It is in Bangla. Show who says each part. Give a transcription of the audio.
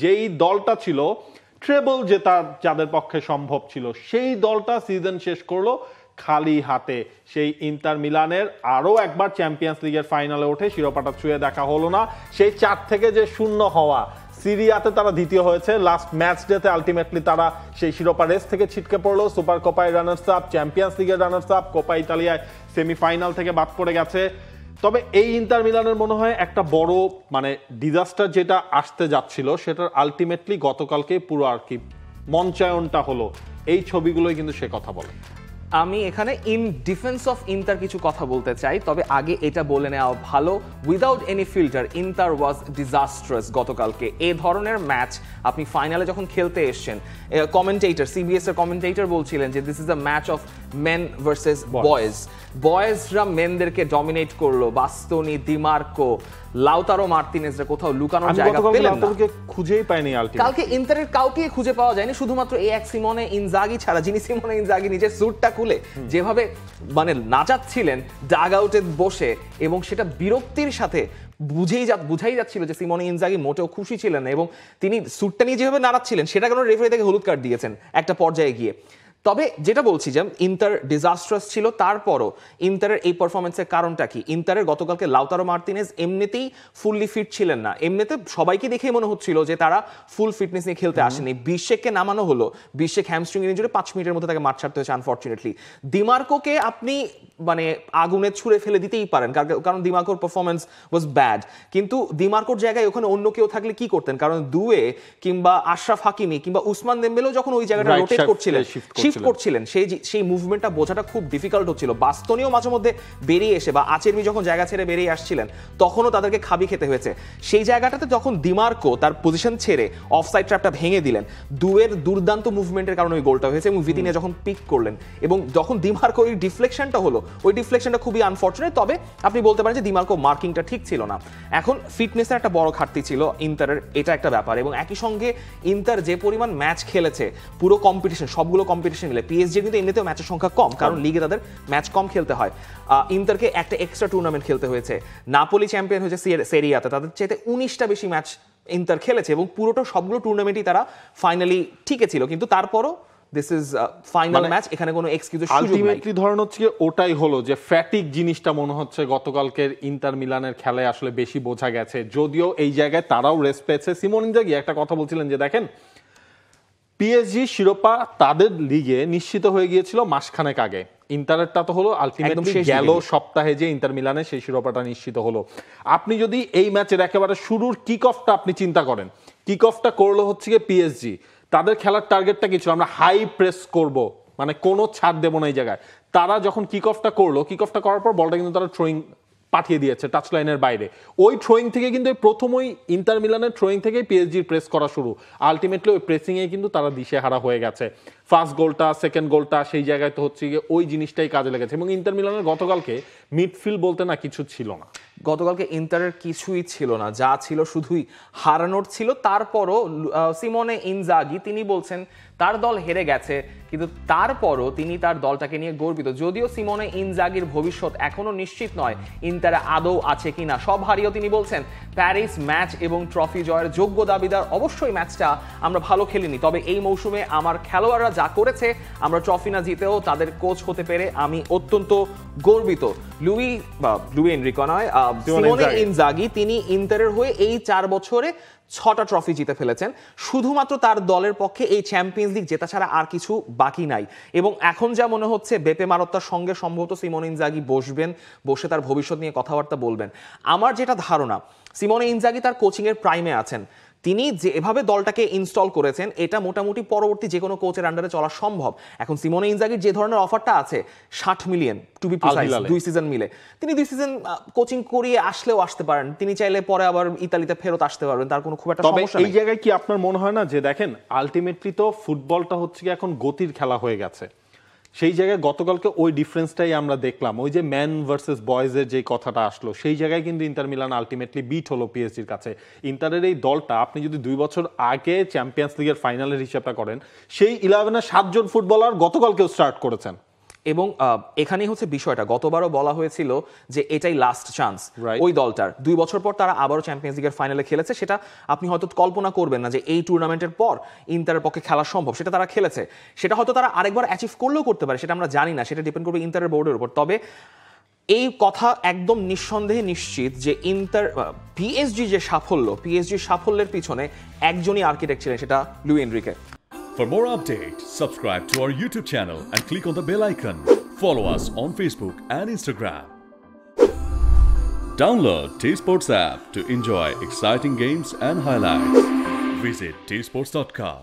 Speaker 1: যেই দলটা ছিল ট্রেবল জেতা যাদের পক্ষে সম্ভব ছিল, সেই দলটা সিজন শেষ করলো খালি হাতে। সেই ইন্টার মিলানের আরো একবার চ্যাম্পিয়ন্স লিগের ফাইনালে ওঠে, শিরোপাটা ছুঁয়ে দেখা হলো না। সেই 4 থেকে যে 0 হওয়া, সিরিয়াতে তারা দ্বিতীয় হয়েছে, লাস্ট ম্যাচ ডেতে আলটিমেটলি তারা সেই শিরোপা রেস থেকে ছিটকে পড়লো। সুপার কোপায় রানার্স আপ, চ্যাম্পিয়ন্স লিগের রানার্স আপ, কোপা ইতালিয়ায় সেমিফাইনাল থেকে বাদ পড়ে গেছে। তবে এই ইন্টার মিলানের মনে হয় একটা বড় ডিজাস্টার যেটা আসতে যাচ্ছিল, সেটার আলটিমেটলি গতকালকে পুরো আর কি মঞ্চায়নটা হলো। এই ছবিগুলোই কিন্তু সে কথা বলে।
Speaker 2: আমি এখানে ইন ডিফেন্স অফ ইন্টার কিছু কথা বলতে চাই, তবে আগে এটা বলে নেওয়া ভালো, উইদাউট এনি ফিল্টার ইন্টার ওয়াজ ডিজাস্ট্রাস গতকালকে। এই ধরনের ম্যাচ আপনি ফাইনালে যখন খেলতে এসছেন, কমেন্টেটর, সিবিএস এর কমেন্টেটর বলছিলেন যে this is a match of men versus boys. বয়েজরা মেনদেরকে ডমিনেট করলো, বাস্তনি, দিমার্কো, লাউতারো মার্তিনেজরা কোথাও লুকানোর জায়গা পেলেন না,
Speaker 1: খুঁজেই পায়নি।
Speaker 2: কালকে ইন্টারের কাউকে খুঁজে পাওয়া যায়নি, শুধুমাত্র এই এক সিমোনে ইনজাগি ছাড়া, যিনি সিমোনে ইনজাগি নিজের স্যুটটা খুলে যেভাবে নাচাচ্ছিলেন ডাগ আউটে বসে, এবং সেটা বিরক্তির সাথে বুঝাই যাচ্ছিল যে সিমোনে ইনজাগি মোটেও খুশি ছিলেন না, এবং তিনি স্যুটটা নিয়ে যেভাবে নাড়াচ্ছিলেন সেটা কারণে রেফারি থেকে হলুদ কার্ড দিয়েছেন একটা পর্যায়ে গিয়ে। তবে যেটা বলছি যে ইন্টার ডিজাস্ট্রাস ছিল, তারপরও ইন্টারের এই পারফরমেন্সের কারণটা কি? ইন্টারের গতকালকে লাউতারো মার্তিনেজ এমনিতেই ফুললি ফিট ছিলেন না, এমনিতে সবাইকে দেখেই মনে হচ্ছিল যে তারা ফুল ফিটনেস নিয়ে খেলতে আসেনি। বিশেককে নামানো হলো, বিশেক হ্যামস্ট্রিং ইনজুরি, 5 মিনিটের মধ্যে তাকে মাঠ ছাড়তে হয়েছে আনফরচুনেটলি। দিমার্কোকে আপনি আগুনে ছুঁড়ে ফেলে দিতেই পারেন, কারণ দিমার্কোর পারফরমেন্স ওয়াজ ব্যাড, কিন্তু দিমার্কোর জায়গায় ওখানে অন্য কেউ থাকলে কি করতেন? কারণ দুয়ে কিংবা আশরাফ হাকিমি কিংবা উসমান দেম্বেলেও যখন ওই জায়গাটা রোটেট করছিলেন, সেই মুভমেন্টটা বোঝাটা খুব ডিফিকাল্ট হচ্ছিল। বাস্তনীয় মাঝে মধ্যে বেরিয়ে এসে বা আচেরমি যখন জায়গা ছেড়ে বেরিয়ে আসছিলেন, তখনও তাদেরকে খাবি খেতে হয়েছে। সেই জায়গাটাতে যখন দিমার্কো তার পজিশন ছেড়ে অফসাইড ট্র্যাপটা ভেঙে দিলেন, দুয়ের দুর্দান্ত মুভমেন্টের কারণে ওই গোলটা হয়েছে, এবং ভিতিনিয়া যখন পিক করলেন, এবং যখন দিমার্কো ওই ডিফ্লেকশনটা হলো, ওই ডিফ্লেকশনটা খুবই আনফরচুনেট। তবে আপনি বলতে পারেন যে দিমার্কো মার্কিংটা ঠিক ছিল না। এখন ফিটনেসের একটা বড় ঘাটতি ছিল ইন্টারের, এটা একটা ব্যাপার। এবং একই সঙ্গে ইন্টার যে পরিমাণ ম্যাচ খেলেছে, পুরো কম্পিটিশন, সবগুলো কম্পিটিশন মিলে, পিএসজি কিন্তু এমনিতেও ম্যাচের সংখ্যা কম, কারণ লিগে তাদের ম্যাচ কম খেলতে হয়। ইন্টারকে একটা এক্সট্রা টুর্নামেন্ট খেলতে হয়েছে। নাপোলি চ্যাম্পিয়ন হয়েছে সেরিয়াতে, তাদের চাইতে 19টা বেশি ম্যাচ ইন্টার খেলেছে, এবং পুরোটা সবগুলো টুর্নামেন্টই তারা ফাইনালি ঠিকই ছিল। কিন্তু তারপরও দিস ইজ ফাইনাল ম্যাচ, এখানে কোনো এক্সকিউজের সুযোগ নাই।
Speaker 1: আলটিমেটলি ধরন হচ্ছে ওটাই হলো যে ফ্যাটিক জিনিসটা মনে হচ্ছে গতকালকের ইন্টার মিলানের খেলায় আসলে বেশি বোঝা গেছে, যদিও এই জায়গায় তারাও রেস্ট পেয়েছে। সিমোন ইনজাগি একটা কথা বলছিলেন যে দেখেন, পিএসজি শিরোপা তাদের লিগে নিশ্চিত হয়ে গিয়েছিল মাসখানেক আগে, ইন্টারেরটা তো হলো আলটিমেটলি গেল সপ্তাহে যে ইন্টার মিলানে সেই শিরোপাটা নিশ্চিত হলো। আপনি যদি এই ম্যাচের একেবারে শুরুর কিক অফটা আপনি চিন্তা করেন, কিক অফটা করলো হচ্ছে গিয়ে পিএসজি, তাদের খেলার টার্গেটটা কি ছিল? আমরা হাই প্রেস করব, কোনো ছাড় দেবো না এই জায়গায়। তারা যখন কিক অফটা করলো, কিক অফটা করার পর বলটা কিন্তু তারা থ্রোয়িং পাঠিয়ে দিয়েছে টাচ লাইনের বাইরে। ওই থ্রোয়িং থেকে কিন্তু প্রথমই ইন্টার মিলানের থ্রোয়িং থেকেই পিএসজির প্রেস করা শুরু। আলটিমেটলি ওই প্রেসিংয়ে কিন্তু তারা দিশেহারা হয়ে গেছে। ফার্স্ট গোলটা, সেকেন্ড গোলটা সেই জায়গায় তো হচ্ছে গিয়ে ওই জিনিসটাই কাজে লেগেছে। এবং ইন্টার মিলানের গতকালকে মিডফিল্ড বলতে না কিছু ছিল না,
Speaker 2: গতকালকে ইন্টারের কিছুই ছিল না, যা ছিল শুধুই হারানোর ছিল। তারপরও সিমোনে ইনজাগি তিনি বলছেন তার দল হেরে গেছে, কিন্তু তারপরও তিনি তার দলটাকে নিয়ে গর্বিত। যদিও সিমোনে ইনজাগির ভবিষ্যৎ এখনো নিশ্চিত নয় ইন্টারে আদৌ আছে কিনা, সব হারিয়েও তিনি বলছেন প্যারিস ম্যাচ এবং ট্রফি জয়ের যোগ্য দাবিদার। অবশ্যই ম্যাচটা আমরা ভালো খেলিনি, তবে এই মৌসুমে আমার খেলোয়াড়রা যা করেছে, আমরা ট্রফি না জিতেও তাদের কোচ হতে পেরে আমি অত্যন্ত গর্বিত। লুই এনরিকো নয়, সিমোনে ইনজাগি, তিনি ইন্টারের হয়ে এই 4 বছরে 6টা ট্রফি জিতে ফেলেছেন। শুধুমাত্র তার দলের পক্ষে এই চ্যাম্পিয়ন্স লিগ জেতা ছাড়া আর কিছু বাকি নাই। এবং এখন যা মনে হচ্ছে বেপে মারত্তার সঙ্গে সম্ভবত সিমোনে ইনজাগি বসে তার ভবিষ্যৎ নিয়ে কথাবার্তা বলবেন। আমার যেটা ধারণা, সিমোনে ইনজাগি তার কোচিংয়ের প্রাইমে আছেন। তিনি যে এভাবে দলটাকে ইনস্টল করেছেন, এটা মোটামুটি পরবর্তী যে কোনো কোচের আন্ডারে চলা সম্ভব। এখন সিমোনে ইনজাগির যে ধরনের অফারটা আছে, 60 million to be precise, 2 season মিলে, তিনি 2 সিজন কোচিং করিয়ে আসলেও আসতে পারেন। তিনি চাইলে পরে আবার ইতালিতে ফেরত আসতে পারবেন, তার কোনো খুব একটা সমস্যা নেই।
Speaker 1: এই জায়গায় কি আপনার মনে হয় না যে দেখেন, আলটিমেটলি তো ফুটবলটা হচ্ছে কি এখন গতির খেলা হয়ে গেছে। সেই জায়গায় গতকালকে ওই ডিফারেন্সটাই আমরা দেখলাম, ওই যে ম্যান ভার্সেস বয়েজের যে কথাটা আসলো, সেই জায়গায় কিন্তু ইন্টার মিলান আলটিমেটলি বিট হলো পিএসজির কাছে। ইন্টারের এই দলটা আপনি যদি 2 বছর আগে চ্যাম্পিয়ন্স লিগের ফাইনালের হিসাবটা করেন, সেই 11-এ 7 জন ফুটবলার গতকালকেও স্টার্ট করেছেন।
Speaker 2: এবং এখানেই হচ্ছে বিষয়টা, গতবারও বলা হয়েছিল যে এটাই লাস্ট চান্স
Speaker 1: Right.
Speaker 2: ওই দলটার। 2 বছর পর তারা আবারও চ্যাম্পিয়ন্স লিগের ফাইনালে খেলেছে, সেটা আপনি হয়তো কল্পনা করবেন না যে এই টুর্নামেন্টের পর ইন্টারের পক্ষে খেলা সম্ভব, সেটা তারা খেলেছে। সেটা হয়তো তারা আরেকবার অ্যাচিভ করলেও করতে পারে, সেটা আমরা জানি না, সেটা ডিপেন্ড করবে ইন্টারের বোর্ডের উপর। তবে এই কথা একদম নিঃসন্দেহে নিশ্চিত যে ইন্টার পিএসজি যে সাফল্য, পিএসজির সাফল্যের পিছনে একজনই আর্কিটেক্ট ছিলেন, সেটা Luis Enrique.
Speaker 3: For more updates, subscribe to our YouTube channel and click on the bell icon. Follow us on Facebook and Instagram. Download T-Sports app to enjoy exciting games and highlights. Visit tsports.com.